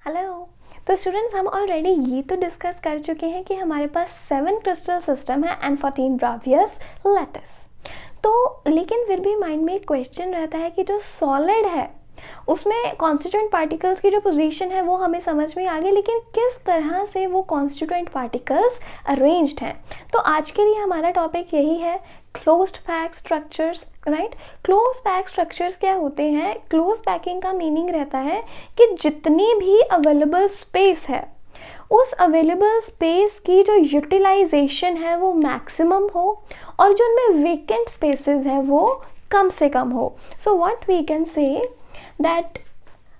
Hello. तो students, हम already ये तो डिस्कस कर चुके हैं कि हमारे पास 7 क्रिस्टल सिस्टम है एंड 14 ब्रावियस लैटिस। तो लेकिन फिर भी माइंड में एक क्वेश्चन रहता है कि जो सॉलिड है उसमें कॉन्स्टिट्यूएंट पार्टिकल्स की जो पोजीशन है वो हमें समझ में आ गई, लेकिन किस तरह से वो कॉन्स्टिट्यूएंट पार्टिकल्स अरेंज्ड हैं। तो आज के लिए हमारा टॉपिक यही है, closed pack structures. Right, close pack structures क्या होते हैं? क्लोज पैकिंग का मीनिंग रहता है कि जितनी भी अवेलेबल स्पेस है उस अवेलेबल स्पेस की जो यूटिलाइजेशन है वो मैक्सिमम हो और जो उनमें वेकेंट स्पेसेस है वो कम से कम हो। So what we can say that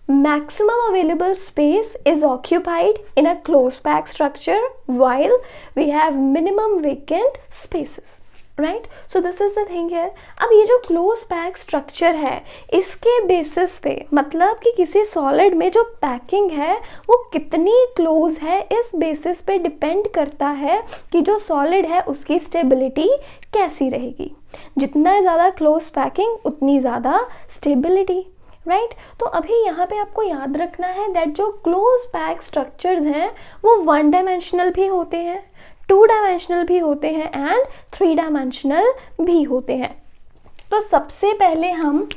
maximum available space is occupied in a closed pack structure while we have minimum vacant spaces. Right? So this is the thing here. अब ये जो close pack structure है इसके basis पे, मतलब कि किसी solid में जो packing है वो कितनी close है, इस basis पे depend करता है कि जो solid है उसकी stability कैसी रहेगी। जितना ज़्यादा close packing उतनी ज़्यादा stability। राइट तो अभी यहाँ पे आपको याद रखना है दैट जो क्लोज पैक स्ट्रक्चर्स हैं वो 1 डायमेंशनल भी होते हैं, 2 डायमेंशनल भी होते हैं एंड 3 डायमेंशनल भी होते हैं। तो सबसे पहले हम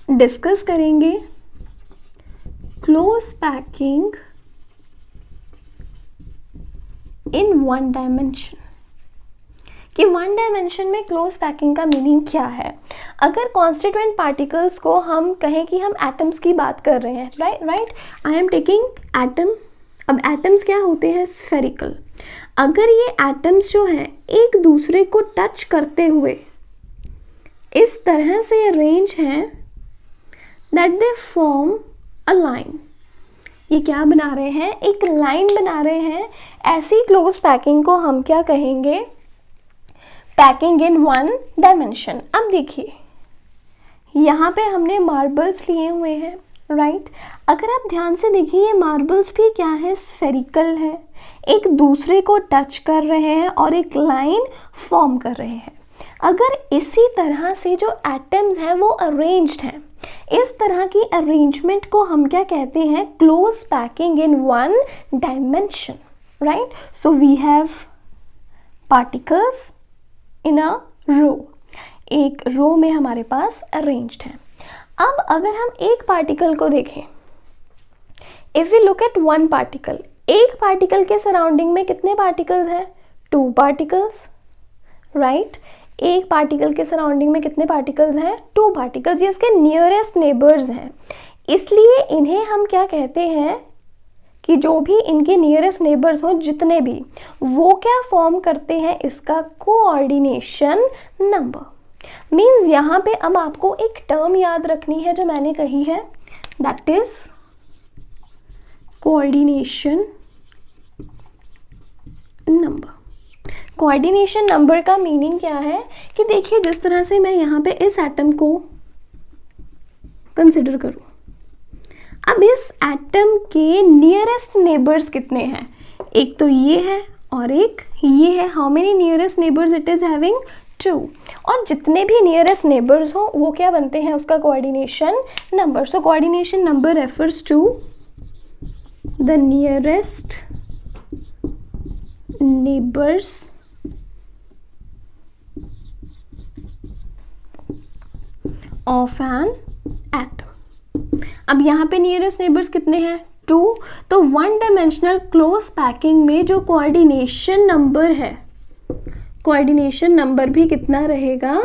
डिस्कस करेंगे क्लोज पैकिंग इन 1 डायमेंशन कि 1 डायमेंशन में क्लोज पैकिंग का मीनिंग क्या है। अगर कॉन्स्टिट्यूएंट पार्टिकल्स को हम कहें कि हम एटम्स की बात कर रहे हैं, right, I am taking atom. अब एटम्स क्या होते हैं? स्फेरिकल। अगर ये एटम्स जो हैं एक दूसरे को टच करते हुए इस तरह से अरेंज हैं that they form a line, ये क्या बना रहे हैं? एक लाइन बना रहे हैं। ऐसी क्लोज पैकिंग को हम क्या कहेंगे? Packing in 1 dimension. अब देखिए यहाँ पे हमने मार्बल्स लिए हुए हैं, राइट। अगर आप ध्यान से देखिए ये मार्बल्स भी क्या है? स्फेरिकल है, एक दूसरे को टच कर रहे हैं और एक लाइन फॉर्म कर रहे हैं। अगर इसी तरह से जो एटम्स हैं वो अरेंज्ड हैं, इस तरह की अरेंजमेंट को हम क्या कहते हैं? Close packing in 1 dimension. Right, so we have particles in a row, एक रो में हमारे पास अरेंज्ड है। अब अगर हम एक पार्टिकल को देखें, if we look at 1 particle, एक पार्टिकल के सराउंडिंग में कितने पार्टिकल्स हैं? 2 पार्टिकल्स। राइट, एक पार्टिकल के सराउंडिंग में कितने पार्टिकल्स हैं? 2 पार्टिकल्स। ये इसके नियरेस्ट नेबर्स हैं, इसलिए इन्हें हम क्या कहते हैं कि जो भी इनके नियरेस्ट नेबर्स हो जितने भी, वो क्या फॉर्म करते हैं? इसका कोऑर्डिनेशन नंबर। मीन्स यहाँ पे अब आपको एक टर्म याद रखनी है जो मैंने कही है, that is coordination number. Coordination number का मीनिंग क्या है कि देखिए जिस तरह से मैं यहाँ पे इस एटम को कंसिडर करूँ, अब इस एटम के नियरेस्ट नेबर्स कितने हैं? एक तो ये है और एक ये है। How many nearest neighbours it is having? 2। और जितने भी नियरेस्ट नेबर्स हो वो क्या बनते हैं? उसका coordination number. So coordination number refers to the nearest neighbours of an atom. अब यहाँ पे नियरेस्ट नेबर्स कितने हैं? 2। तो 1 डायमेंशनल क्लोज पैकिंग में जो कोऑर्डिनेशन नंबर है, कोऑर्डिनेशन नंबर भी कितना रहेगा?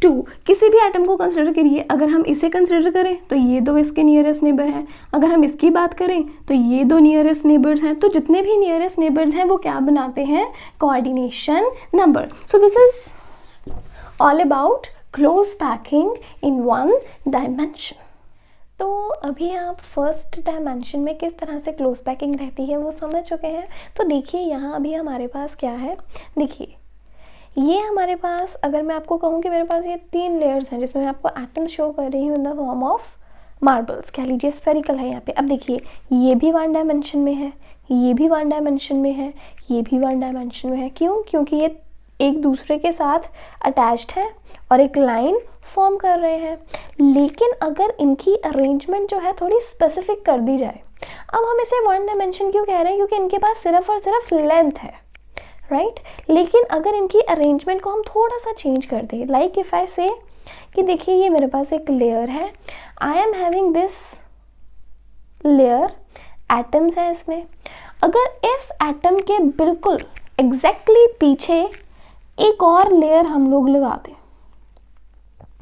2। किसी भी एटम को कंसिडर करिए, अगर हम इसे कंसिडर करें तो ये 2 इसके नियरेस्ट नेबर हैं, अगर हम इसकी बात करें तो ये 2 नियरेस्ट नेबर्स हैं। तो जितने भी नियरेस्ट नेबर्स हैं वो क्या बनाते हैं? Coordination number. So this is all about close packing in 1 dimension. तो अभी आप फर्स्ट डायमेंशन में किस तरह से क्लोज पैकिंग रहती है वो समझ चुके हैं। तो देखिए यहाँ अभी हमारे पास क्या है, देखिए ये हमारे पास, अगर मैं आपको कहूँ कि मेरे पास ये 3 लेयर्स हैं जिसमें मैं आपको एटम्स शो कर रही हूँ in the form of marbles, कह लीजिए स्फेरिकल है यहाँ पे। अब देखिए ये भी 1 डायमेंशन में है, ये भी 1 डायमेंशन में है, ये भी 1 डायमेंशन में है। क्यों? क्योंकि ये एक दूसरे के साथ अटैच्ड है और एक लाइन फॉर्म कर रहे हैं। लेकिन अगर इनकी अरेंजमेंट जो है थोड़ी स्पेसिफिक कर दी जाए, अब हम इसे वन डायमेंशन क्यों कह रहे हैं, क्योंकि इनके पास सिर्फ और सिर्फ लेंथ है, राइट लेकिन अगर इनकी अरेंजमेंट को हम थोड़ा सा चेंज कर दें, लाइक इफ आई से कि देखिए ये मेरे पास एक लेयर है, आई am having this layer, atoms है इसमें, अगर इस एटम के बिल्कुल एग्जैक्टली पीछे एक और लेयर हम लोग लगा दें,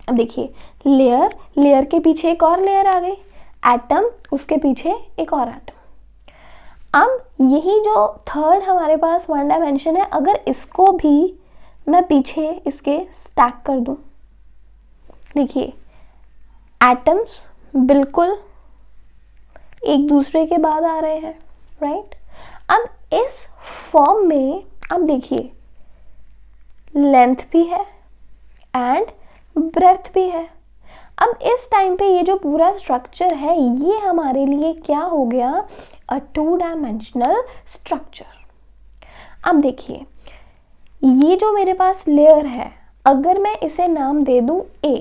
अब देखिए लेयर के पीछे एक और लेयर आ गई, एटम उसके पीछे एक और एटम। अब यही जो थर्ड हमारे पास वन डायमेंशन है, अगर इसको भी मैं पीछे इसके स्टैक कर दूं, देखिए एटम्स बिल्कुल एक दूसरे के बाद आ रहे हैं, राइट। अब इस फॉर्म में अब देखिए लेंथ भी है एंड ब्रेथ भी है। अब इस टाइम पे ये जो पूरा स्ट्रक्चर है ये हमारे लिए क्या हो गया, अ टू डायमेंशनल स्ट्रक्चर। अब देखिए ये जो मेरे पास लेयर है, अगर मैं इसे नाम दे दूं A,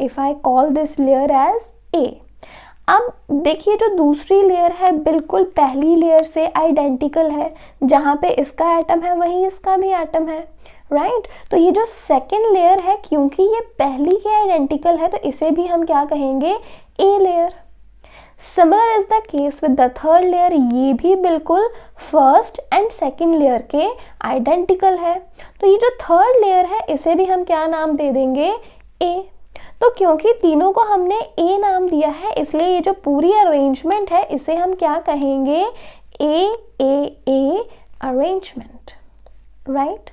if I call this layer as A, अब देखिए जो दूसरी लेयर है बिल्कुल पहली लेयर से आइडेंटिकल है, जहाँ पे इसका एटम है वहीं इसका भी एटम है, राइट तो ये जो सेकेंड लेयर है क्योंकि ये पहली के आइडेंटिकल है तो इसे भी हम क्या कहेंगे, A layer. Similar is the case with the third layer, ये भी बिल्कुल फर्स्ट एंड सेकेंड लेयर के आइडेंटिकल है, तो ये जो थर्ड लेयर है इसे भी हम क्या नाम दे देंगे, A। तो क्योंकि तीनों को हमने A नाम दिया है इसलिए ये जो पूरी अरेंजमेंट है इसे हम क्या कहेंगे, A अरेंजमेंट, राइट।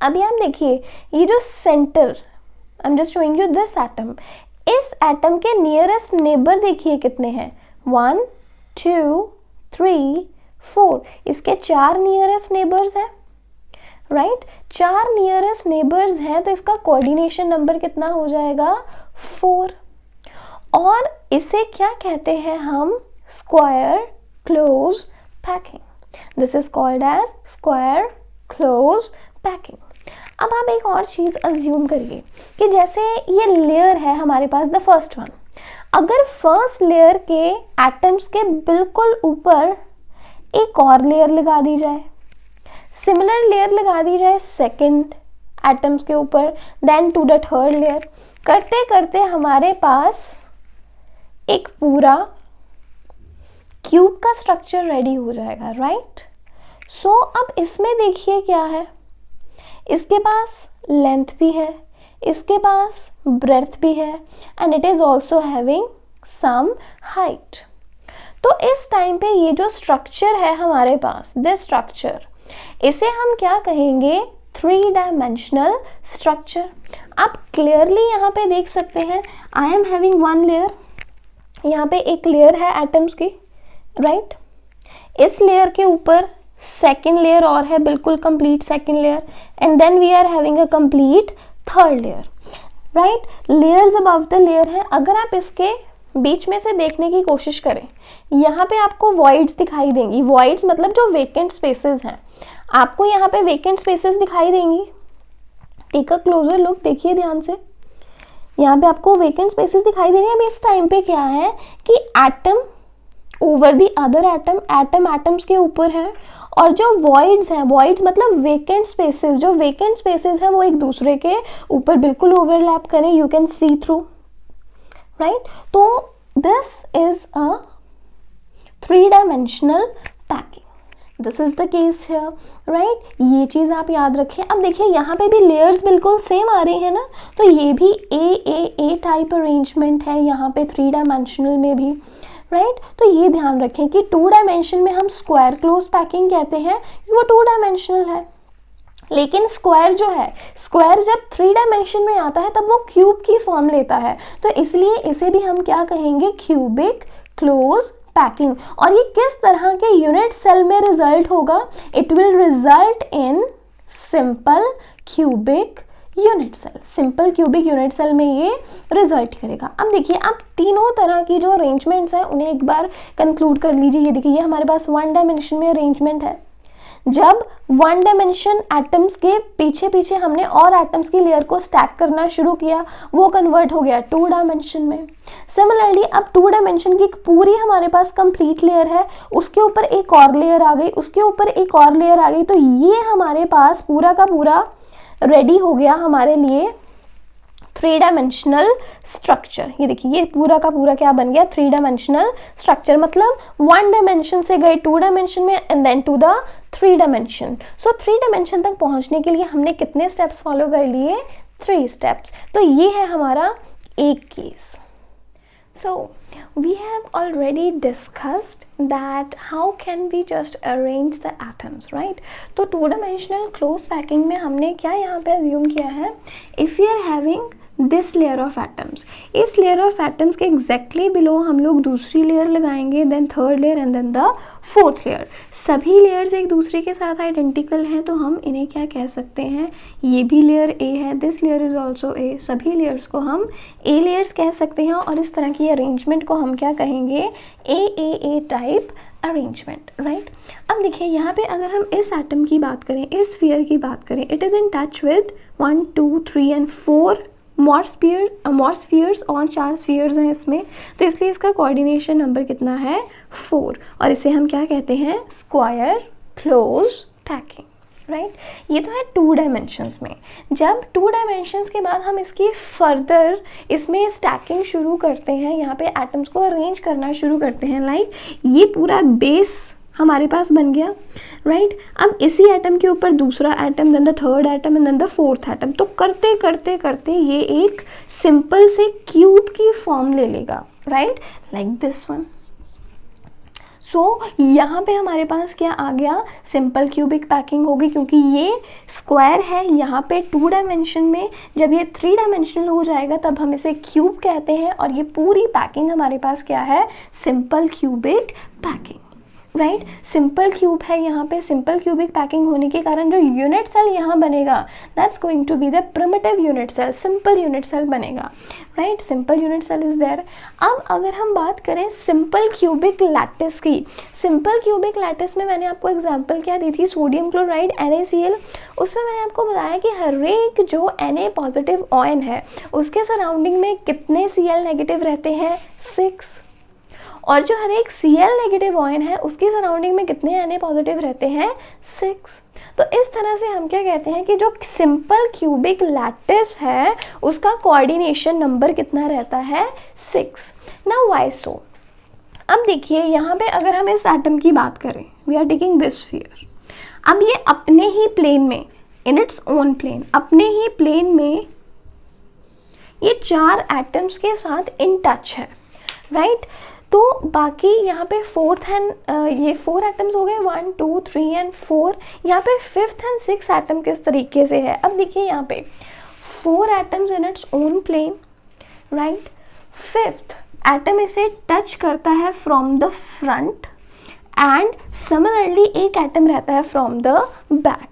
अभी आप देखिए ये जो centre, I am just showing you this atom, इस एटम के नियरेस्ट नेबर देखिए कितने हैं, 1 2 3 4, इसके 4 नियरेस्ट नेबर्स हैं, राइट 4 नियरेस्ट नेबर्स हैं तो इसका कोऑर्डिनेशन नंबर कितना हो जाएगा, 4। और इसे क्या कहते हैं हम, square close packing, this is called as square close packing. अब आप एक और चीज अज्यूम करिए कि जैसे ये लेयर है हमारे पास द फर्स्ट वन, अगर फर्स्ट लेयर के एटम्स के बिल्कुल ऊपर एक और लेयर लगा दी जाए, सिमिलर लेयर लगा दी जाए सेकंड एटम्स के ऊपर, then to the third layer, करते करते हमारे पास एक पूरा क्यूब का स्ट्रक्चर रेडी हो जाएगा, राइट। सो अब इसमें देखिए क्या है, इसके पास लेंथ भी है, इसके पास ब्रेथ भी है and it is also having some height. तो इस टाइम पे ये जो स्ट्रक्चर है हमारे पास, दिस स्ट्रक्चर, इसे हम क्या कहेंगे, 3 डायमेंशनल स्ट्रक्चर। आप क्लियरली यहाँ पे देख सकते हैं, आई एम हैविंग वन लेयर, यहाँ पे एक लेयर है एटम्स की, राइट इस लेयर के ऊपर सेकेंड लेयर और है, बिल्कुल complete second layer, and then we are having a complete third layer, right layers above the layer है। अगर आप इसके बीच में से देखने की कोशिश करें, यहाँ पे आपको वॉइड्स दिखाई देंगी, वॉइड्स मतलब जो वेकेंट स्पेसेस हैं, आपको यहाँ पे वेकेंट स्पेसेस दिखाई देंगी, टेक अ क्लोजर लुक, देखिए ध्यान से, यहाँ पे आपको वेकेंट स्पेसेस दिखाई दे रही है। अभी इस टाइम पे क्या है कि atom over the other atom, atom atoms के ऊपर है, और जो वॉइड्स हैं, वॉइड्स मतलब वेकेंट स्पेसेस, जो वेकेंट स्पेसेस हैं वो एक दूसरे के ऊपर बिल्कुल ओवरलैप करें, you can see through, right. तो this is a 3 dimensional packing, this is the case here, right ये चीज आप याद रखें। अब देखिए यहाँ पे भी लेयर्स बिल्कुल सेम आ रही है ना, तो ये भी ए टाइप अरेंजमेंट है यहाँ पे 3 डायमेंशनल में भी, राइट तो ये ध्यान रखें कि 2 डायमेंशन में हम स्क्वायर क्लोज पैकिंग कहते हैं, वो 2 डायमेंशनल है, लेकिन स्क्वायर जो है, स्क्वायर जब 3 डायमेंशन में आता है तब वो क्यूब की फॉर्म लेता है, तो इसलिए इसे भी हम क्या कहेंगे, क्यूबिक क्लोज पैकिंग। और ये किस तरह के यूनिट सेल में रिजल्ट होगा, it will result in simple cubic unit cell, simple cubic unit cell में ये रिजल्ट करेगा। अब देखिए आप तीनों तरह की जो अरेंजमेंट्स हैं उन्हें एक बार कंक्लूड कर लीजिए। ये देखिए ये हमारे पास 1 डायमेंशन में अरेंजमेंट है, जब वन डायमेंशन एटम्स के पीछे पीछे हमने और एटम्स की लेयर को स्टैक करना शुरू किया, वो कन्वर्ट हो गया टू डायमेंशन में। सिमिलरली अब टू डायमेंशन की पूरी हमारे पास कंप्लीट लेयर है, उसके ऊपर एक और लेयर आ गई, उसके ऊपर एक और लेयर आ गई, तो ये हमारे पास पूरा का पूरा रेडी हो गया हमारे लिए थ्री डायमेंशनल स्ट्रक्चर। ये देखिए ये पूरा का पूरा क्या बन गया, थ्री डायमेंशनल स्ट्रक्चर। मतलब वन डायमेंशन से गए टू डायमेंशन में and then to the three dimension. So three dimension तक पहुंचने के लिए हमने कितने स्टेप्स फॉलो कर लिए, 3 स्टेप्स। तो ये है हमारा एक case. So we have already discussed that how can we just arrange the atoms, right? तो टू डायमेंशनल क्लोज पैकिंग में हमने क्या यहाँ पे अज्यूम किया है, if you are having this layer of atoms, इस लेयर ऑफ एटम्स के एग्जैक्टली बिलो हम लोग दूसरी लेयर लगाएंगे, then third layer and then the fourth layer. सभी लेयर्स एक दूसरे के साथ आइडेंटिकल हैं, तो हम इन्हें क्या कह सकते हैं, ये भी लेयर ए है, this layer is also a, सभी लेयर्स को हम ए लेयर्स कह सकते हैं। और इस तरह की अरेंजमेंट को हम क्या कहेंगे, ए टाइप अरेंजमेंट, राइट। अब देखिए यहाँ पे अगर हम इस एटम की बात करें, इस स्फीयर की बात करें, it is in touch with 1 2 3 and 4 more spheres और 4 स्फीयर्स हैं इसमें, तो इसलिए इसका कोऑर्डिनेशन नंबर कितना है, 4, और इसे हम क्या कहते हैं, स्क्वायर क्लोज पैकिंग, राइट। ये तो है टू डायमेंशंस में। जब टू डायमेंशंस के बाद हम इसकी फर्दर इसमें स्टैकिंग शुरू करते हैं, यहाँ पे एटम्स को अरेंज करना शुरू करते हैं, लाइक ये पूरा बेस हमारे पास बन गया, राइट। अब इसी एटम के ऊपर दूसरा atom, then the third atom and then the fourth atom, तो करते करते करते ये एक सिंपल से क्यूब की फॉर्म ले लेगा, राइट, लाइक दिस वन। सो यहाँ पे हमारे पास क्या आ गया, सिंपल क्यूबिक पैकिंग होगी, क्योंकि ये स्क्वायर है यहाँ पे टू डायमेंशन में, जब ये थ्री डायमेंशनल हो जाएगा तब हम इसे क्यूब कहते हैं, और ये पूरी पैकिंग हमारे पास क्या है, simple cubic packing, right. Simple cube है यहाँ पे, सिंपल क्यूबिक पैकिंग होने के कारण जो यूनिट सेल यहाँ बनेगा, that's going to be the primitive unit cell, simple unit cell बनेगा, right, simple unit cell is there. अब अगर हम बात करें सिंपल क्यूबिक लैटिस की, सिंपल क्यूबिक लैटिस में मैंने आपको एग्जांपल क्या दी थी, सोडियम क्लोराइड NaCl, उसमें मैंने आपको बताया कि हर एक जो Na पॉजिटिव आयन है उसके सराउंडिंग में कितने Cl नेगेटिव रहते हैं, 6, और जो हर एक Cl नेगेटिव आयन है उसके सराउंडिंग में कितने Na पॉजिटिव रहते हैं, 6। तो इस तरह से हम क्या कहते हैं कि जो सिंपल क्यूबिक लैटिस है उसका कोऑर्डिनेशन नंबर कितना रहता है, 6। Now why so. अब देखिए यहाँ पे अगर हम इस एटम की बात करें, we are taking this sphere, अब ये अपने ही प्लेन में, इन इट्स ओन प्लेन, अपने ही प्लेन में ये 4 एटम्स के साथ इन टच है, राइट। तो बाकी यहाँ पे फोर्थ एंड ये 4 एटम्स हो गए, 1 2 3 एंड 4, यहाँ पे 5th एंड 6th एटम किस तरीके से है। अब देखिए यहाँ पे 4 atoms in its own plane, right, 5th atom इसे टच करता है from the front and similarly एक एटम रहता है फ्रॉम द बैक।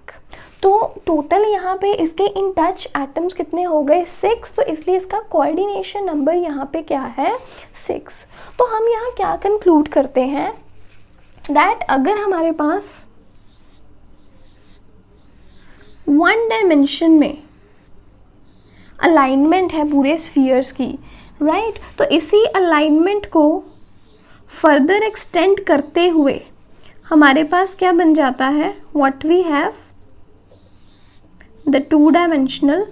तो टोटल यहाँ पे इसके इन टच एटम्स कितने हो गए, 6, तो इसलिए इसका कोऑर्डिनेशन नंबर यहाँ पे क्या है, 6। तो हम यहाँ क्या कंक्लूड करते हैं, दैट अगर हमारे पास वन डायमेंशन में अलाइनमेंट है पूरे स्फीयर्स की, राइट, तो इसी अलाइनमेंट को फर्दर एक्सटेंड करते हुए हमारे पास क्या बन जाता है, what we have, the two dimensional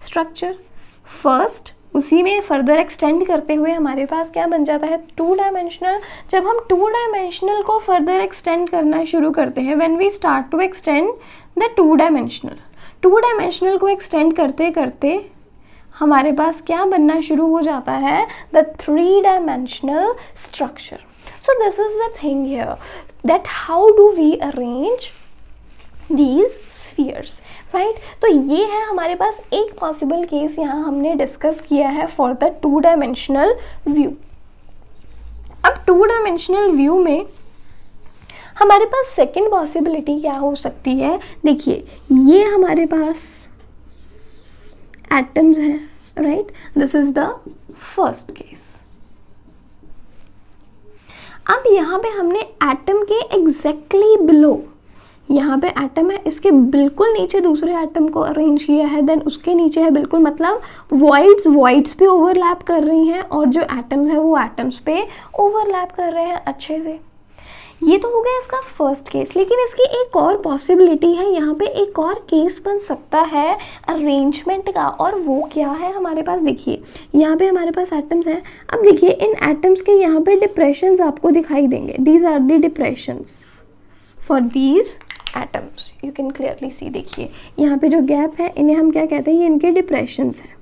structure. First उसी में फर्दर एक्सटेंड करते हुए हमारे पास क्या बन जाता है, टू डायमेंशनल। जब हम टू डायमेंशनल को फर्दर एक्सटेंड करना शुरू करते हैं, when we start to extend the two dimensional को एक्सटेंड करते करते हमारे पास क्या बनना शुरू हो जाता है, the three dimensional structure. So this is the thing here, that how do we arrange these spheres, right? तो ये है हमारे पास एक पॉसिबल केस यहाँ हमने डिस्कस किया है for the two dimensional view. अब टू डायमेंशनल व्यू में हमारे पास सेकेंड पॉसिबिलिटी क्या हो सकती है, देखिए ये हमारे पास एटम्स हैं, right, this is the first case. अब यहाँ पे हमने एटम के एग्जैक्टली बिलो, यहाँ पे एटम है, इसके बिल्कुल नीचे दूसरे एटम को अरेंज किया है, देन उसके नीचे है बिल्कुल, मतलब वॉइड्स पे ओवरलैप कर रही हैं और जो एटम्स है वो एटम्स पे ओवरलैप कर रहे हैं अच्छे से। ये तो हो गया इसका फर्स्ट केस, लेकिन इसकी एक और पॉसिबिलिटी है, यहाँ पे एक और केस बन सकता है अरेंजमेंट का, और वो क्या है हमारे पास, देखिए यहाँ पे हमारे पास एटम्स हैं। अब देखिए इन एटम्स के यहाँ पे डिप्रेशंस आपको दिखाई देंगे, these are the depressions for these atoms, you can clearly see. देखिए यहाँ पे जो गैप है इन्हें हम क्या कहते हैं, ये इनके डिप्रेशंस हैं।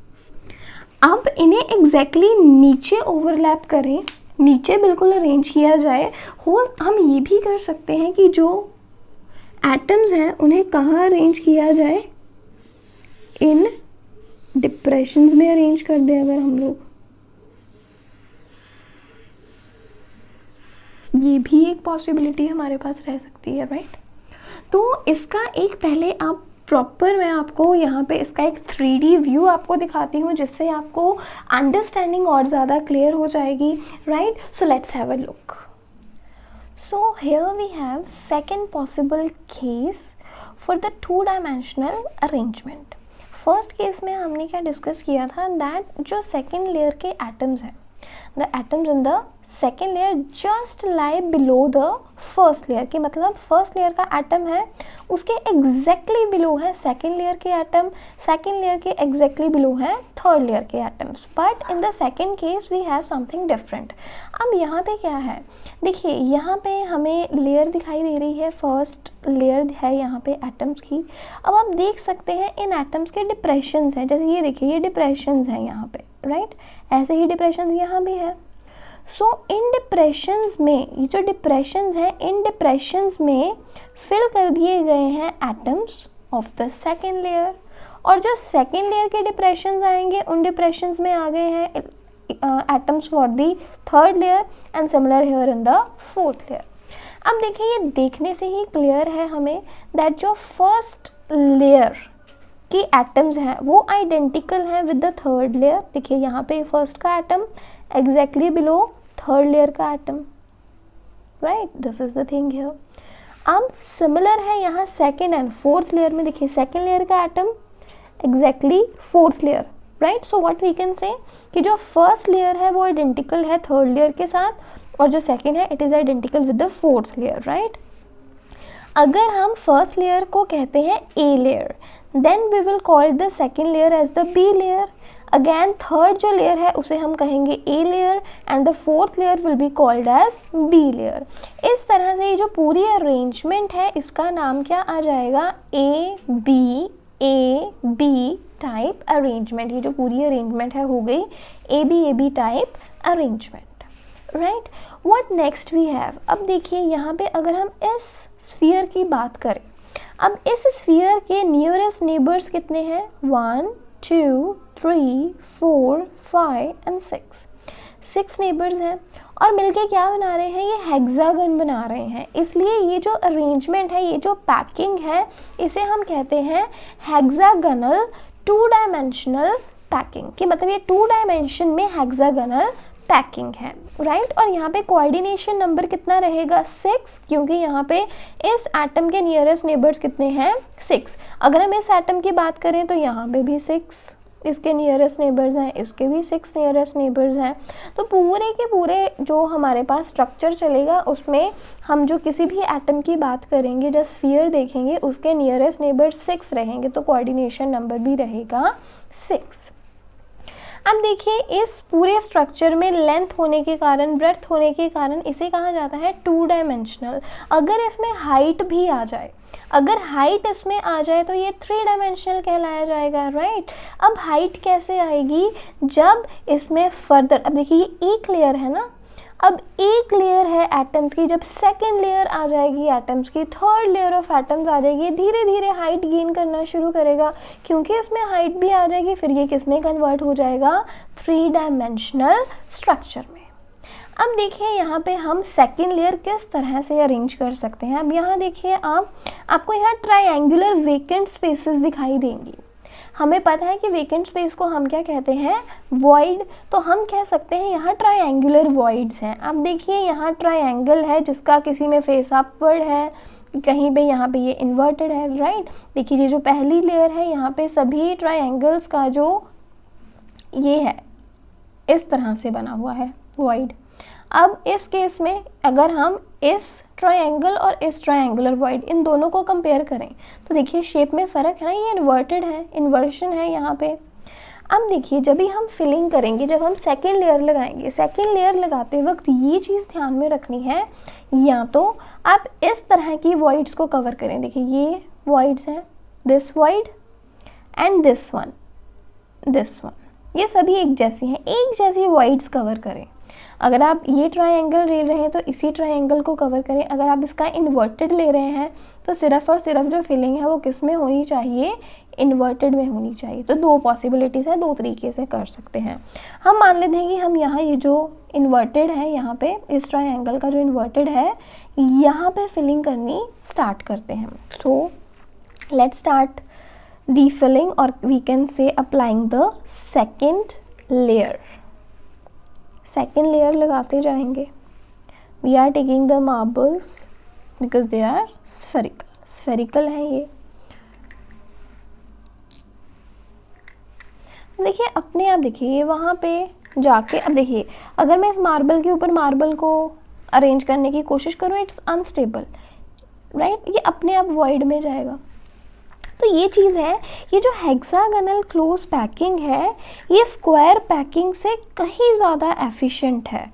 अब इन्हें एग्जैक्टली नीचे ओवरलैप करें, नीचे बिल्कुल अरेंज किया जाए, हो हम ये भी कर सकते हैं कि जो एटम्स हैं उन्हें कहाँ अरेंज किया जाए, इन डिप्रेशंस में अरेंज कर दें अगर हम लोग, ये भी एक पॉसिबिलिटी हमारे पास रह सकती है, राइट। तो इसका एक पहले आप प्रॉपर, मैं आपको यहाँ पे इसका एक 3D व्यू आपको दिखाती हूँ जिससे आपको अंडरस्टैंडिंग और ज़्यादा क्लियर हो जाएगी, right. So let's have a look. So here we have second possible case for the 2-डायमेंशनल अरेंजमेंट। फर्स्ट केस में हमने क्या डिस्कस किया था, दैट जो सेकेंड लेयर के एटम्स हैं, the atoms in the second layer just lie below the first layer, कि मतलब फर्स्ट लेयर का एटम है उसके एग्जैक्टली बिलो है सेकेंड लेयर के एटम, सेकेंड लेयर के एग्जैक्टली बिलो है थर्ड लेयर के atoms, but in the second case we have something different. अब यहाँ पे क्या है, देखिए यहाँ पे हमें लेयर दिखाई दे रही है, फर्स्ट लेयर है यहाँ पे एटम्स की। अब आप देख सकते हैं इन एटम्स के डिप्रेशंस हैं, जैसे ये देखिए ये डिप्रेशंस हैं यहाँ पे, राइट, ऐसे ही डिप्रेशंस यहाँ भी है। सो इन डिप्रेशंस में, ये जो डिप्रेशंस हैं इन डिप्रेशंस में फिल कर दिए गए हैं atoms of the second layer, और जो सेकेंड लेयर के डिप्रेशंस आएंगे उन डिप्रेशंस में आ गए हैं atoms for the third layer, and similar here in the fourth layer. अब देखिए ये देखने से ही क्लियर है हमें दैट जो फर्स्ट लेयर के एटम्स हैं वो आइडेंटिकल हैं विद द थर्ड लेयर। देखिए यहाँ पे फर्स्ट का atom exactly below third layer का atom, right, this is the thing here. अब सिमिलर है यहाँ सेकेंड एंड फोर्थ लेयर में, देखिए सेकेंड लेयर का atom exactly fourth layer, right. So what we can say कि जो फर्स्ट लेयर है वो आइडेंटिकल है थर्ड लेयर के साथ, और जो सेकेंड है it is identical with the fourth layer, right. अगर हम फर्स्ट लेयर को कहते हैं A layer, then we will call the second layer as the B layer. Again third जो लेयर है उसे हम कहेंगे A layer, and the fourth layer will be called as B layer. इस तरह से ये जो पूरी अरेंजमेंट है इसका नाम क्या आ जाएगा, ए बी टाइप अरेंजमेंट। ये जो पूरी अरेंजमेंट है हो गई A B type arrangement, right. What next we have, अब देखिए यहाँ पे अगर हम इस स्फीयर की बात करें, अब इस स्फीयर के नियरेस्ट नेबर्स कितने हैं, 1 2 3 4 5 एंड 6 नेबर्स हैं, और मिलके क्या बना रहे हैं, ये हेक्सागन बना रहे हैं। इसलिए ये जो अरेंजमेंट है, ये जो पैकिंग है, इसे हम कहते हैं हेक्सागनल 2-डायमेंशनल पैकिंग, कि मतलब ये 2 डायमेंशन में हेक्सागनल पैकिंग है, राइट। और यहाँ पे कोऑर्डिनेशन नंबर कितना रहेगा, 6, क्योंकि यहाँ पे इस एटम के नियरेस्ट नेबर्स कितने हैं, 6। अगर हम इस एटम की बात करें तो यहाँ पे भी 6 इसके नियरेस्ट नेबर्स हैं, इसके भी 6 नियरेस्ट नेबर्स हैं। तो पूरे के पूरे जो हमारे पास स्ट्रक्चर चलेगा उसमें हम जो किसी भी एटम की बात करेंगे, जो स्फीयर देखेंगे, उसके नियरेस्ट नेबर्स 6 रहेंगे, तो कोऑर्डिनेशन नंबर भी रहेगा 6। अब देखिए इस पूरे स्ट्रक्चर में लेंथ होने के कारण, ब्रेड्थ होने के कारण इसे कहा जाता है 2-डायमेंशनल। अगर इसमें हाइट भी आ जाए, अगर हाइट इसमें आ जाए तो ये 3-डायमेंशनल कहलाया जाएगा, राइट। अब हाइट कैसे आएगी, जब इसमें फर्दर, अब देखिए ये एक लेयर है ना, अब एक लेयर है एटम्स की, जब सेकेंड लेयर आ जाएगी एटम्स की, थर्ड लेयर ऑफ एटम्स आ जाएगी, धीरे धीरे हाइट गेन करना शुरू करेगा, क्योंकि इसमें हाइट भी आ जाएगी, फिर ये किस में कन्वर्ट हो जाएगा, 3-डायमेंशनल स्ट्रक्चर में। अब देखिए यहाँ पे हम सेकेंड लेयर किस तरह से अरेंज कर सकते हैं। अब यहाँ देखिए आपको यहाँ ट्रायंगुलर वेकेंट स्पेसेस दिखाई देंगी। हमें पता है कि वेकेंट स्पेस को हम क्या कहते हैं, वॉइड। तो हम कह सकते हैं यहाँ ट्रायंगुलर वॉइड्स हैं। अब देखिए यहाँ ट्रायंगल है जिसका किसी में फेस अपवर्ड है, कहीं पे यहाँ पे ये इन्वर्टेड है, राइट। देखिए ये जो पहली लेयर है यहाँ पे सभी ट्रायंगल्स का जो ये है इस तरह से बना हुआ है वॉइड। अब इस केस में अगर हम इस ट्रायंगल और इस ट्रायंगुलर वॉइड इन दोनों को कंपेयर करें तो देखिए शेप में फ़र्क है ना, ये इन्वर्टेड है, इन्वर्शन है यहाँ पे। अब देखिए जब भी हम फिलिंग करेंगे, जब हम सेकेंड लेयर लगाएंगे, सेकेंड लेयर लगाते वक्त ये चीज़ ध्यान में रखनी है, या तो आप इस तरह की वॉइड्स को कवर करें। देखिए ये वॉइड्स हैं, this void and this one, ये सभी एक जैसी हैं, एक जैसी वॉइड्स कवर करें। अगर आप ये ट्रायंगल ले रहे हैं तो इसी ट्रायंगल को कवर करें। अगर आप इसका इन्वर्टेड ले रहे हैं तो सिर्फ और सिर्फ जो फिलिंग है वो किस में होनी चाहिए, इन्वर्टेड में होनी चाहिए। तो दो पॉसिबिलिटीज़ है, दो तरीके से कर सकते हैं। हम मान लेते हैं कि हम यहाँ ये जो इन्वर्टेड है, यहाँ पे इस ट्रायंगल का जो इन्वर्टेड है यहाँ पे फिलिंग करनी स्टार्ट करते हैं। So let's start the filling, और we can say applying the second layer. Second layer लगाते जाएंगे। We are taking the marbles because they are spherical हैं ये। देखिए अपने आप देखिए ये वहाँ पे जाके, अब देखिए अगर मैं इस मार्बल के ऊपर मार्बल को अरेंज करने की कोशिश करूँ, इट्स अनस्टेबल, राइट। ये अपने आप वॉइड में जाएगा। तो ये चीज़ है, ये जो हेक्सागोनल क्लोज पैकिंग है ये स्क्वायर पैकिंग से कहीं ज़्यादा एफिशिएंट है।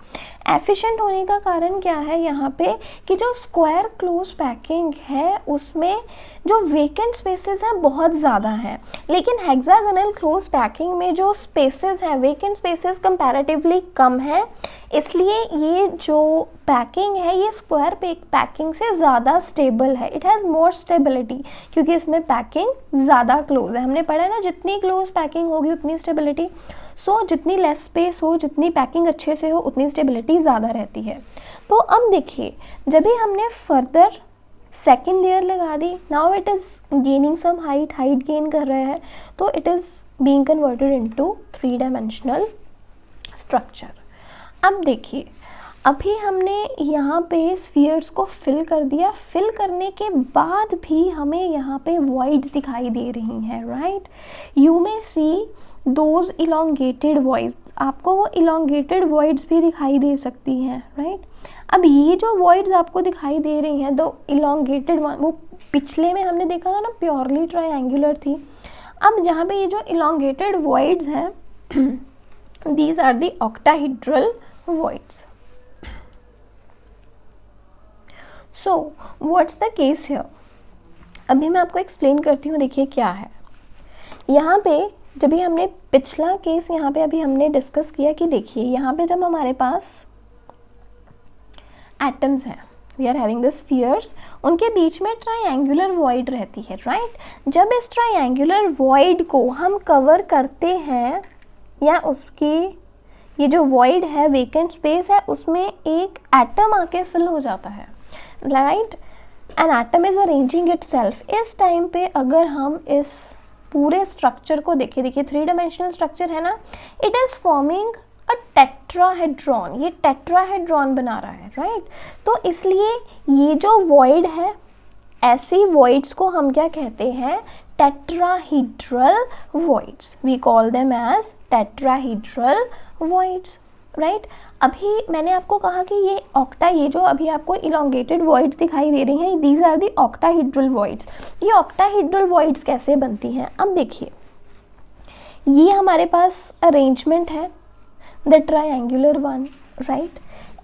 एफिशिएंट होने का कारण क्या है यहाँ पे कि जो स्क्वायर क्लोज पैकिंग है उसमें जो वेकेंट स्पेसेस हैं बहुत ज़्यादा हैं, लेकिन हेक्सागोनल क्लोज पैकिंग में जो स्पेसेस हैं, वेकेंट स्पेसेस कंपैरेटिवली कम हैं, इसलिए ये जो पैकिंग है ये स्क्वायर पैकिंग से ज़्यादा स्टेबल है। इट हैज़ मोर स्टेबिलिटी क्योंकि इसमें पैकिंग ज़्यादा क्लोज है। हमने पढ़ा है ना, जितनी क्लोज पैकिंग होगी उतनी स्टेबिलिटी। सो जितनी लेस स्पेस हो, जितनी पैकिंग अच्छे से हो, उतनी स्टेबिलिटी ज़्यादा रहती है। तो अब देखिए जब भी हमने फर्दर सेकेंड लेयर लगा दी, now it is gaining some height gain कर रहा है, तो it is being converted into 3 dimensional structure. अब देखिए अभी हमने यहाँ पे स्फीयर्स को फिल कर दिया, फिल करने के बाद भी हमें यहाँ पे वॉइड्स दिखाई दे रही हैं, right. You may C those elongated voids, आपको वो इलोंगेटेड वॉइड्स भी दिखाई दे सकती हैं, राइट। अब ये जो वॉइड्स आपको दिखाई दे रही हैं, दो इलोंगेटेड वन, वो पिछले में हमने देखा था ना प्योरली ट्रायंगुलर थी। अब जहाँ पे ये जो इलोंगेटेड वॉइड्स हैं these are the octahedral voids. So what's the case here, अभी मैं आपको एक्सप्लेन करती हूँ। देखिए क्या है यहाँ पे, जब भी हमने पिछला केस यहाँ पे अभी हमने डिस्कस किया कि देखिए यहाँ पे जब हमारे पास एटम्स हैं, we are having the spheres, उनके बीच में ट्रायंगुलर वॉइड रहती है, राइट। जब इस ट्रायंगुलर वॉइड को हम कवर करते हैं या उसकी ये जो वॉइड है, वेकेंट स्पेस है, उसमें एक एटम आके फिल हो जाता है, right. An atom is arranging itself. इस टाइम पे अगर हम इस पूरे स्ट्रक्चर को देखें, देखिए 3 डायमेंशनल स्ट्रक्चर है ना, it is forming a tetrahedron, ये टेट्राहेड्रॉन बना रहा है, राइट। तो इसलिए ये जो वॉइड है, ऐसी वॉइड्स को हम क्या कहते हैं, tetrahedral voids. We call them as tetrahedral voids, right. अभी मैंने आपको कहा कि ये जो अभी आपको इलोंगेटेड वॉइड्स दिखाई दे रही हैं, these are the octahedral voids. ये ऑक्टाहेड्रल वॉइड्स कैसे बनती हैं, अब देखिए ये हमारे पास अरेंजमेंट है द ट्रायंगुलर वन, राइट।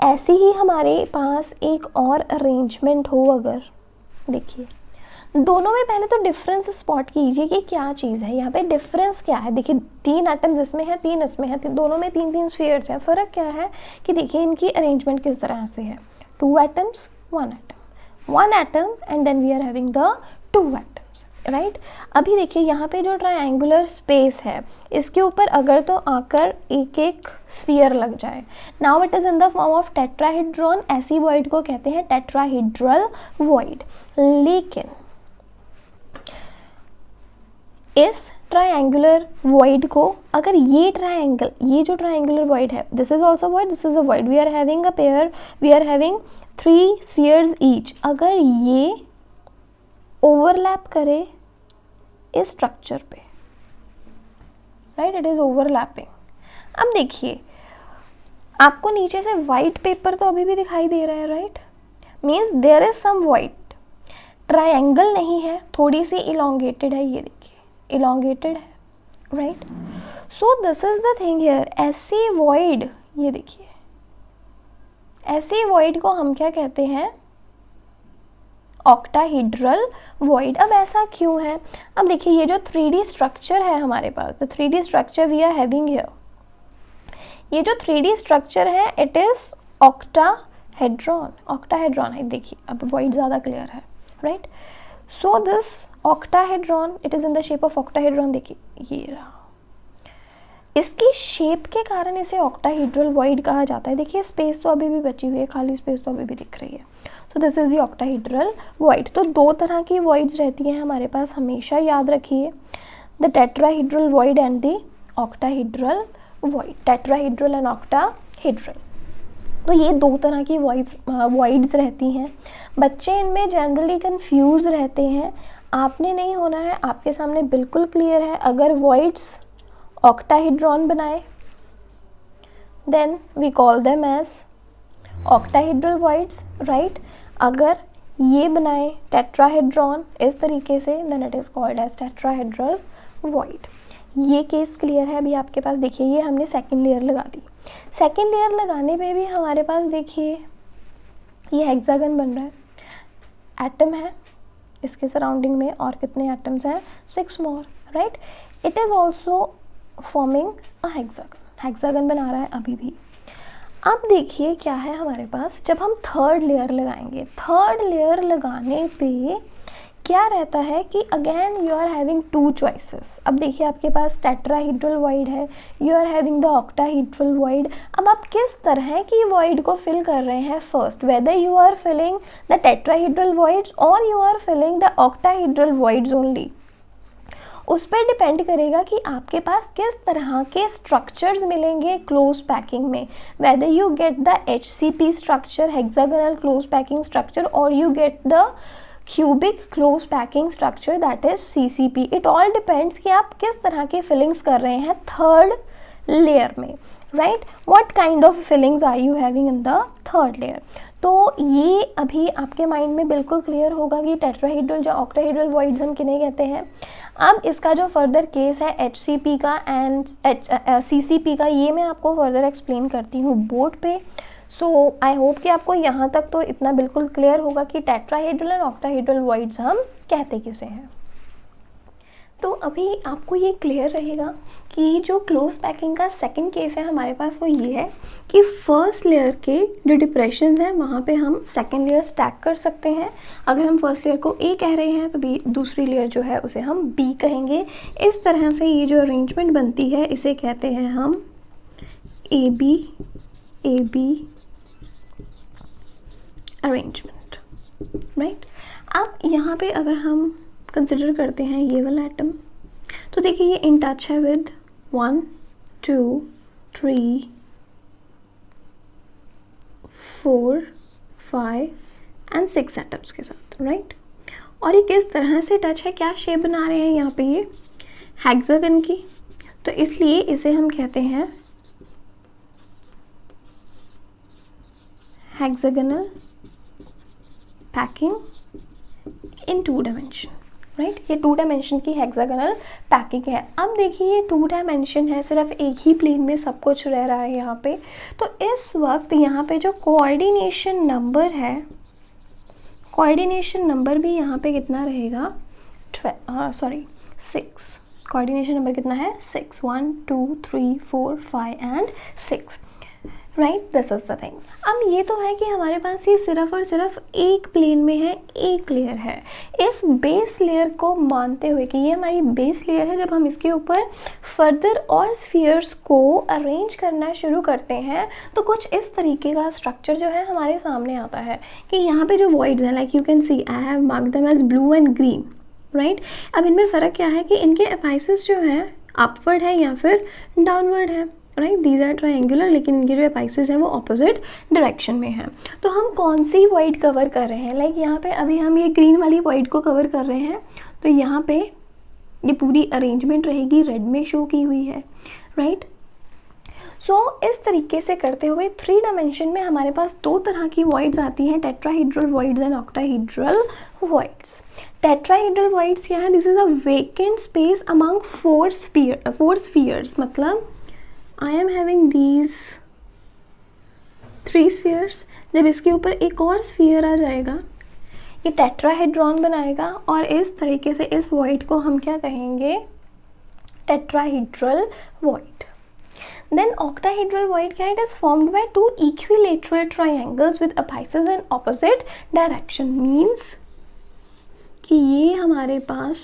ऐसे ही हमारे पास एक और अरेंजमेंट हो अगर, देखिए दोनों में पहले तो डिफरेंस स्पॉट कीजिए कि क्या चीज़ है यहाँ पे, डिफरेंस क्या है। देखिए 3 एटम्स इसमें है, 3 इसमें है, दोनों में 3 स्फीयर्स हैं। फ़र्क क्या है कि देखिए इनकी अरेंजमेंट किस तरह से है, 2 atoms 1 atom and then we are having the 2 atoms, right. अभी देखिए यहाँ पे जो ट्रायंगुलर स्पेस है इसके ऊपर अगर तो आकर एक स्फीयर लग जाए, now it is in the form of tetrahedron. ऐसी वॉइड को कहते हैं टेट्राहेड्रल वॉइड। लेकिन इस ट्रायंगुलर वॉइड को, अगर ये ट्रायंगल, ये जो ट्रायंगुलर वॉइड है, this is also void, this is a void, we are having a pair, we are having 3 spheres each, अगर ये ओवरलैप करे इस स्ट्रक्चर पे, राइट, इट इज ओवरलैपिंग। अब देखिए आपको नीचे से वाइट पेपर तो अभी भी दिखाई दे रहा है, right, means there is some white, triangle नहीं है, थोड़ी सी इलोंगेटेड है, ये देखिए इलोंगेटेड है, right. So this is the thing here, ऐसी वॉइड, ये देखिए ऐसी वॉइड को हम क्या कहते हैं, ऑक्टाहेड्रल वॉइड। अब ऐसा क्यों है, अब देखिए ये जो 3D स्ट्रक्चर है हमारे पास, the 3D structure we are having here, ये जो 3D स्ट्रक्चर है इट इज ऑक्टाहेड्रॉन, ऑक्टाहेड्रॉन है, देखिए अब वॉइड ज़्यादा क्लियर है, right. So this octahedron, it is in the shape of octahedron, देखिए ये रहा, इसकी शेप के कारण इसे ऑक्टाहेड्रल वॉइड कहा जाता है। देखिए स्पेस तो अभी भी बची हुई है, खाली स्पेस तो अभी भी दिख रही है। So this is the octahedral void. तो 2 तरह की वॉइड्स रहती हैं हमारे पास, हमेशा याद रखिए, the tetrahedral void and the octahedral void, tetrahedral and octahedral. तो ये 2 तरह की वॉइड्स रहती हैं। बच्चे इनमें जनरली कंफ्यूज रहते हैं, आपने नहीं होना है, आपके सामने बिल्कुल क्लियर है। अगर वॉइड्स ऑक्टाहेड्रॉन बनाए then we call them as octahedral voids, right. अगर ये बनाए टेट्राहेड्रॉन इस तरीके से then it is called as tetrahedral void. ये केस क्लियर है। अभी आपके पास देखिए ये हमने सेकेंड लेयर लगा दी, सेकेंड लेयर लगाने पे भी हमारे पास देखिए ये हेक्सागन बन रहा है, एटम है इसके सराउंडिंग में और कितने एटम्स हैं, 6 more, right. It is also forming a hexagon, hexagon बना रहा है अभी भी। अब देखिए क्या है हमारे पास, जब हम थर्ड लेयर लगाएंगे, थर्ड लेयर लगाने पे क्या रहता है कि again you are having 2 choices. अब देखिए आपके पास टेट्राहेड्रल वॉइड है, you are having the octahedral void. अब आप किस तरह की वॉइड को फिल कर रहे हैं first, whether you are filling the tetrahedral voids और you are filling the octahedral voids only, उस पर डिपेंड करेगा कि आपके पास किस तरह के स्ट्रक्चर्स मिलेंगे क्लोज पैकिंग में, whether you get the HCP structure, hexagonal close packing structure, और you get the cubic close packing structure that is CCP। It all depends कि आप किस तरह के फिलिंग्स कर रहे हैं थर्ड लेयर में, right. What kind of fillings are you having in the third layer. तो ये अभी आपके माइंड में बिल्कुल क्लियर होगा कि टेट्राहेड्रल जो ऑक्टाहेड्रल वॉइड्स हम किन्हें कहते हैं। अब इसका जो फर्दर केस है HCP का एंड CCP का, ये मैं आपको फर्दर एक्सप्लेन करती हूँ बोर्ड पे। सो आई होप कि आपको यहाँ तक तो इतना बिल्कुल क्लियर होगा कि टेट्राहेड्रल एंड ऑक्टाहेड्रल वॉइड्स हम कहते किसे हैं। तो अभी आपको ये क्लियर रहेगा कि जो क्लोज पैकिंग का सेकंड केस है हमारे पास वो ये है कि फर्स्ट लेयर के जो डिप्रेशंस हैं वहाँ पे हम सेकंड लेयर स्टैक कर सकते हैं। अगर हम फर्स्ट लेयर को A कह रहे हैं तो B, दूसरी लेयर जो है उसे हम B कहेंगे। इस तरह से ये जो अरेंजमेंट बनती है इसे कहते हैं हम AB अरेंजमेंट, राइट। अब यहाँ पे अगर हम कंसिडर करते हैं ये वाला एटम, तो देखिए ये इन टच है विद 1 2 3 4 5 एंड 6 एटम्स के साथ, राइट। और ये किस तरह से टच है, क्या शेप बना रहे हैं यहाँ पे ये हेक्सागन की, तो इसलिए इसे हम कहते हैं hexagonal packing in 2 dimension, right. ये 2 डायमेंशन की हेक्सागोनल पैकिंग है। अब देखिए ये 2 डायमेंशन है, सिर्फ एक ही प्लेन में सब कुछ रह रहा है यहाँ पे। तो इस वक्त यहाँ पे जो कोऑर्डिनेशन नंबर है, कोऑर्डिनेशन नंबर भी यहाँ पे कितना रहेगा, 6। कोऑर्डिनेशन नंबर कितना है, 6, 1 2 3 4 5 and 6, right. This is the thing. अब ये तो है कि हमारे पास ये सिर्फ और सिर्फ एक प्लेन में है, एक लेयर है। इस बेस लेयर को मानते हुए कि ये हमारी बेस लेयर है, जब हम इसके ऊपर फर्दर और स्फीयर्स को अरेंज करना शुरू करते हैं तो कुछ इस तरीके का स्ट्रक्चर जो है हमारे सामने आता है कि यहाँ पे जो वॉइड्स हैं, like you can see I have marked them as blue and green, right. अब इनमें फ़र्क क्या है कि इनके एपाइसिस जो है अपवर्ड है या फिर डाउनवर्ड है, राइट। दीज आर ट्रायंगुलर, लेकिन इनके जो एपाइसिस हैं वो ऑपोजिट डायरेक्शन में है। तो हम कौन सी वॉइड कवर कर रहे हैं, लाइक यहाँ पे अभी हम ये ग्रीन वाली वॉइड को कवर कर रहे हैं, तो यहाँ पे ये पूरी अरेंजमेंट रहेगी रेड में शो की हुई है, राइट। सो इस तरीके से करते हुए 3 डायमेंशन में हमारे पास 2 तरह की वॉइड्स आती हैं, tetrahedral voids and octahedral voids. Tetrahedral voids क्या है, this is a vacant space among 4 spheres, मतलब I am having these 3 spheres, जब इसके ऊपर एक और स्फीयर आ जाएगा ये टेट्राहेड्रॉन बनाएगा, और इस तरीके से इस वॉइड को हम क्या कहेंगे, tetrahedral void. Then octahedral void क्या है, it is formed by 2 equilateral triangles with apices in opposite direction, means कि ये हमारे पास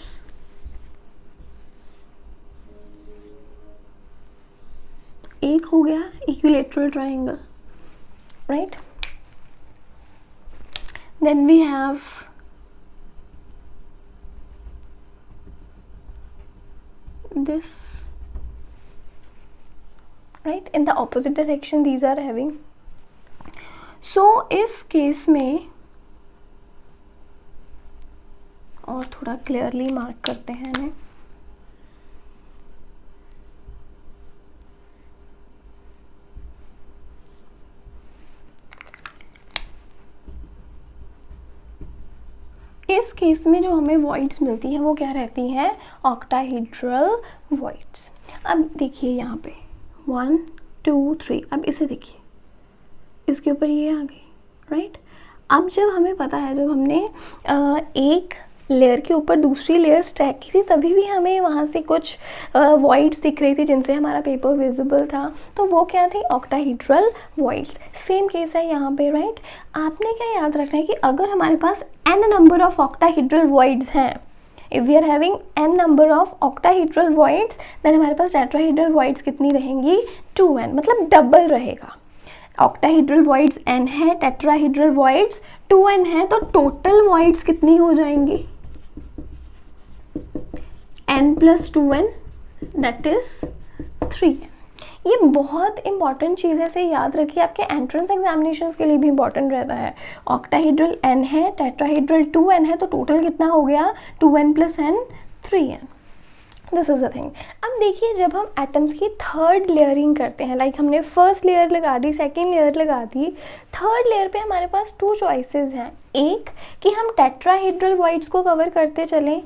एक हो गया equilateral triangle, right? Then we have this, right, in the opposite direction these are having. So इस case में और थोड़ा क्लियरली मार्क करते हैं इन्हें, इस केस में जो हमें वॉइड्स मिलती हैं वो क्या रहती हैं, ऑक्टाहीड्रल वॉइड्स। अब देखिए यहाँ पे 1 2 3, अब इसे देखिए, इसके ऊपर ये आ गई, राइट। अब जब हमें पता है, जब हमने एक लेयर के ऊपर दूसरी लेयर स्टैक की थी, तभी भी हमें वहाँ से कुछ वॉइड्स दिख रही थी जिनसे हमारा पेपर विजिबल था, तो वो क्या थी, ऑक्टाहीड्रल वॉइड्स। सेम केस है यहाँ पे, राइट। आपने क्या याद रखना है कि अगर हमारे पास n number of octahedral voids हैं, if we are having n number of octahedral voids, then हमारे पास tetrahedral voids कितनी रहेंगी, 2n, मतलब डबल रहेगा। octahedral voids n है, tetrahedral voids 2n है, तो टोटल voids कितनी हो जाएंगी, n plus 2n, that is 3n। ये बहुत इंपॉर्टेंट चीज़ है, इसे याद रखिए, आपके एंट्रेंस एग्जामिनेशंस के लिए भी इंपॉर्टेंट रहता है। ऑक्टाहीड्रल n है, टेट्राहीड्रल 2n है, तो टोटल कितना हो गया, 2n plus n 3n। This is the thing. अब देखिए, जब हम एटम्स की थर्ड लेयरिंग करते हैं, लाइक हमने फर्स्ट लेयर लगा दी, सेकेंड लेयर लगा दी, थर्ड लेयर पे हमारे पास 2 चॉइसेस हैं, एक कि हम टेट्राहेड्रल वॉइड्स को कवर करते चलें,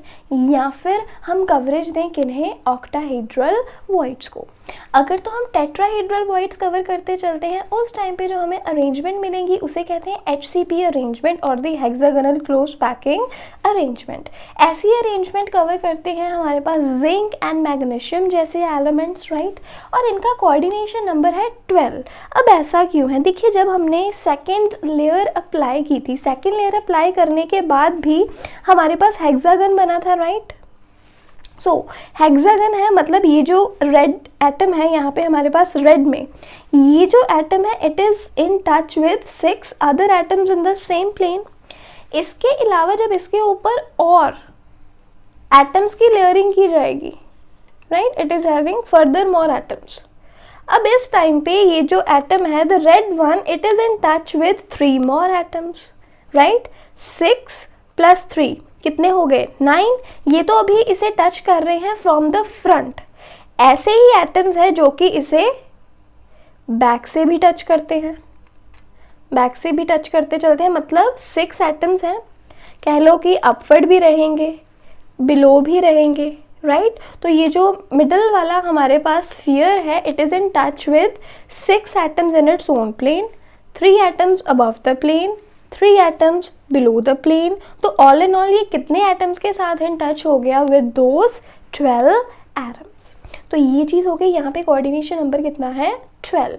या फिर हम कवरेज दें किन्हें, ऑक्टाहेड्रल वॉइड्स को। अगर तो हम टेट्राहेड्रल वॉइड्स कवर करते चलते हैं, उस टाइम पे जो हमें अरेंजमेंट मिलेंगी उसे कहते हैं HCP अरेंजमेंट और the hexagonal close packing arrangement. ऐसी अरेंजमेंट कवर करते हैं हमारे पास जिंक एंड मैग्नीशियम जैसे एलिमेंट्स, राइट, और इनका कोऑर्डिनेशन नंबर है 12। अब ऐसा क्यों है, देखिए, जब हमने सेकेंड लेयर अप्लाई की थी, सेकेंड लेयर अप्लाई करने के बाद भी हमारे पास हेक्सागन बना था, राइट। सो हेक्सागन है, मतलब ये जो रेड एटम है यहाँ पे हमारे पास रेड में, ये जो एटम है it is in touch with 6 other atoms in the same plane. इसके अलावा जब इसके ऊपर और एटम्स की लेयरिंग की जाएगी, right, it is having further more atoms. अब इस टाइम पे ये जो एटम है the red one, it is in touch with 3 more atoms, right. 6 + 3 कितने हो गए, 9। ये तो अभी इसे टच कर रहे हैं फ्रॉम द फ्रंट। ऐसे ही एटम्स है जो कि इसे बैक से भी टच करते हैं, बैक से भी टच करते चलते हैं, मतलब 6 एटम्स हैं, कह लो कि अपवर्ड भी रहेंगे, बिलो भी रहेंगे, राइट। तो ये जो मिडल वाला हमारे पास स्फीयर है, it is in touch with 6 atoms in its own plane, 3 atoms above the plane, 3 atoms below the plane. तो ऑल इन ऑल ये कितने एटम्स के साथ इन टच हो गया, विद दोज 12 एटम्स। तो ये चीज़ हो गई, यहाँ पे कोऑर्डिनेशन नंबर कितना है, 12।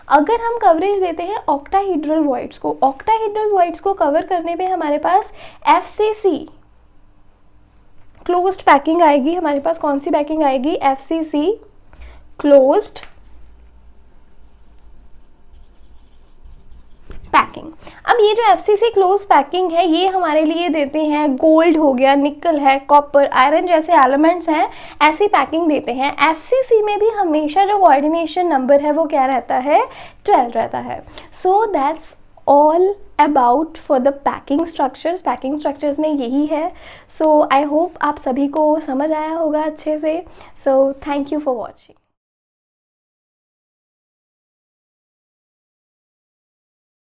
अगर हम कवरेज देते हैं ऑक्टाहीड्रल वॉइड्स को, ऑक्टाहीड्रल वॉइड्स को कवर करने पे हमारे पास FCC क्लोज्ड पैकिंग आएगी। हमारे पास कौन सी पैकिंग आएगी, FCC क्लोज्ड पैकिंग। अब ये जो FCC क्लोज पैकिंग है ये हमारे लिए देते हैं, गोल्ड हो गया, निकल है, कॉपर, आयरन जैसे एलिमेंट्स हैं, ऐसी पैकिंग देते हैं। FCC में भी हमेशा जो कोऑर्डिनेशन नंबर है वो क्या रहता है, 12 रहता है। So that's all about for the packing structures. Packing structures में यही है। सो आई होप आप सभी को समझ आया होगा अच्छे से। So thank you for watching.